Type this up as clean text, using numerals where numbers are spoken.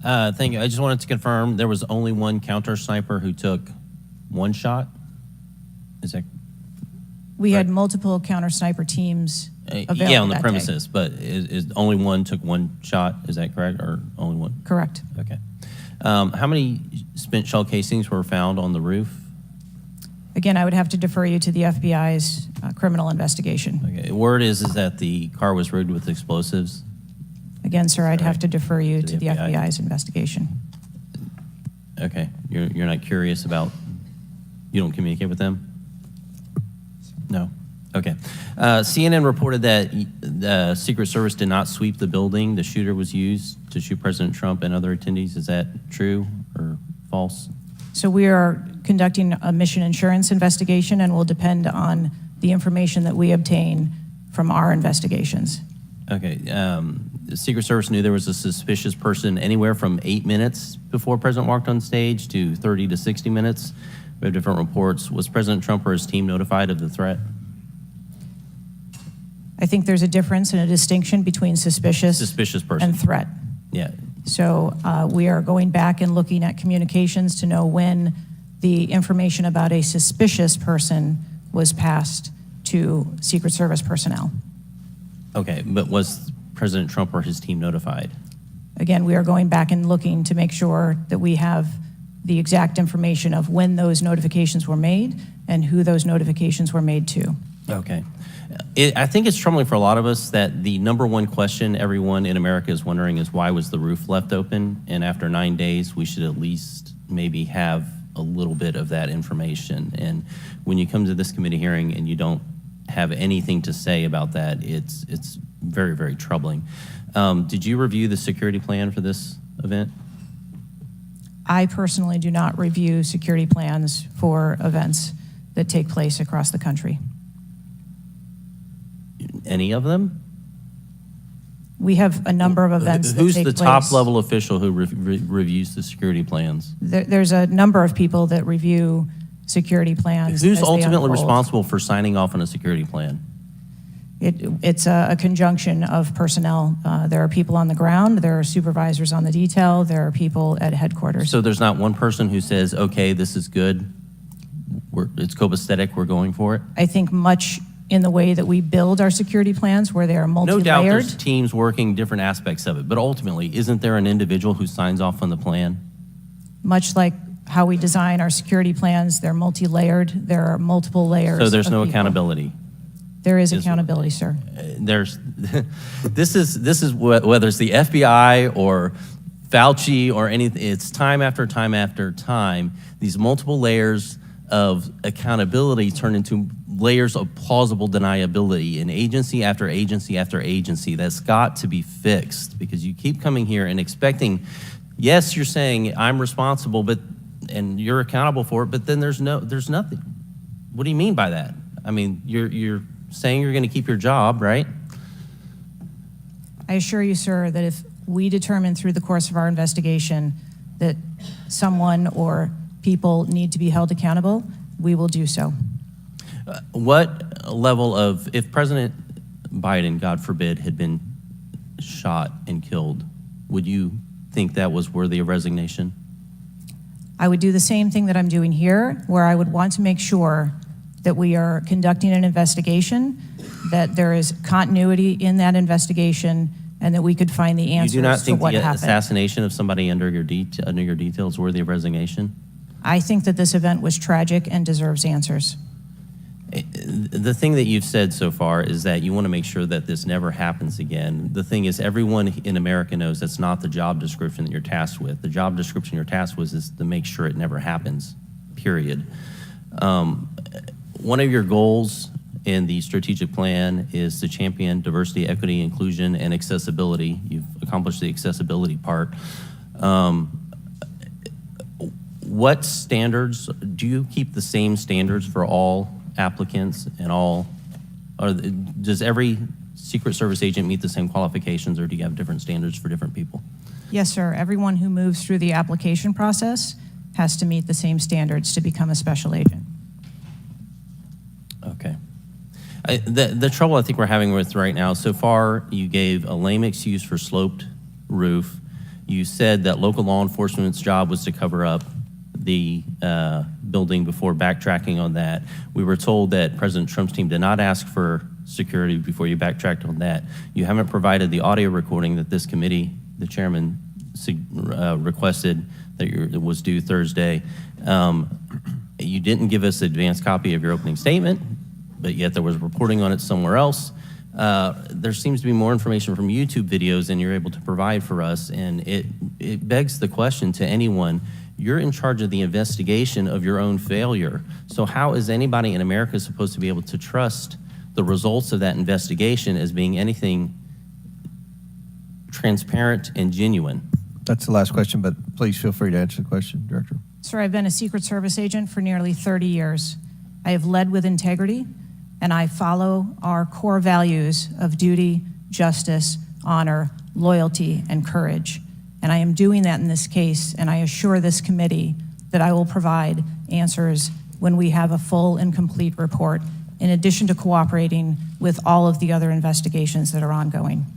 Thank you. I just wanted to confirm there was only one counter sniper who took one shot. Is that We right? had multiple counter sniper teams available Yeah, on the that premises, day. but is only one took one shot? Is that correct, or only one? Correct. Okay. How many spent shell casings were found on the roof? Again, I would have to defer you to the FBI's criminal investigation. Okay. Word is that the car was rigged with explosives. Again, sir, I'd have to defer you To to the the FBI. FBI's investigation. Okay. You're not curious about. You don't communicate with them? No. Okay. CNN reported that the Secret Service did not sweep the building. The shooter was used to shoot President Trump and other attendees. Is that true or false? So we are conducting a mission insurance investigation and will depend on the information that we obtain from our investigations. Okay. The Secret Service knew there was a suspicious person anywhere from 8 minutes before President walked on stage to 30 to 60 minutes. We have different reports. Was President Trump or his team notified of the threat? I think there's a difference and a distinction between suspicious person. and threat. Yeah. So we are going back and looking at communications to know when the information about a suspicious person was passed to Secret Service personnel. Okay, but was President Trump or his team notified? Again, we are going back and looking to make sure that we have the exact information of when those notifications were made and who those notifications were made to. Okay. I think it's troubling for a lot of us that the number one question everyone in America is wondering is why was the roof left open? And after 9 days, we should at least maybe have a little bit of that information. And when you come to this committee hearing and you don't have anything to say about that, it's very, very troubling. Did you review the security plan for this event? I personally do not review security plans for events that take place across the country. Any of them? We have a number of events that Who's take the place. top level official who reviews the security plans? There's a number of people that review security plans. Who's as they ultimately unfold. responsible for signing off on a security plan? It's a conjunction of personnel. There are people on the ground, there are supervisors on the detail, there are people at headquarters. So there's not one person who says, okay, this is good, it's copacetic, we're going for it? I think much in the way that we build our security plans, where they are No multi-layered. doubt there's teams working different aspects of it, but ultimately, isn't there an individual who signs off on the plan? Much like how we design our security plans, they're multi-layered, there are multiple layers. So there's of no people. accountability. There is accountability, sir. There's, this is whether it's the FBI or Fauci or anything, it's time after time after time, these multiple layers of accountability turn into layers of plausible deniability in agency after agency after agency. That's got to be fixed, because you keep coming here and expecting, yes, you're saying I'm responsible, but and you're accountable for it, but then there's nothing. What do you mean by that? I mean, you're saying you're going to keep your job, right? I assure you, sir, that if we determine through the course of our investigation that someone or people need to be held accountable, we will do so. What level of, if President Biden, God forbid, had been shot and killed, would you think that was worthy of resignation? I would do the same thing that I'm doing here, where I would want to make sure that we are conducting an investigation, that there is continuity in that investigation, and that we could find the answers You do not to think what the happened. assassination of somebody under your details worthy of resignation? I think that this event was tragic and deserves answers. The thing that you've said so far is that you want to make sure that this never happens again. The thing is, everyone in America knows that's not the job description that you're tasked with. The job description you're tasked with is to make sure it never happens, period. One of your goals in the strategic plan is to champion diversity, equity, inclusion, and accessibility. You've accomplished the accessibility part. What standards, do you keep the same standards for all applicants and all, or does every Secret Service agent meet the same qualifications, or do you have different standards for different people? Yes, sir. Everyone who moves through the application process has to meet the same standards to become a special agent. Okay. The trouble I think we're having with right now, so far you gave a lame excuse for sloped roof. You said that local law enforcement's job was to cover up the building before backtracking on that. We were told that President Trump's team did not ask for security before you backtracked on that. You haven't provided the audio recording that this committee, the chairman, requested that it was due Thursday. You didn't give us an advance copy of your opening statement, but yet there was reporting on it somewhere else. There seems to be more information from YouTube videos than you're able to provide for us, and it begs the question to anyone, you're in charge of the investigation of your own failure. So how is anybody in America supposed to be able to trust the results of that investigation as being anything transparent and genuine? That's the last question, but please feel free to answer the question, Director. Sir, I've been a Secret Service agent for nearly 30 years. I have led with integrity, and I follow our core values of duty, justice, honor, loyalty, and courage. And I am doing that in this case, and I assure this committee that I will provide answers when we have a full and complete report, in addition to cooperating with all of the other investigations that are ongoing.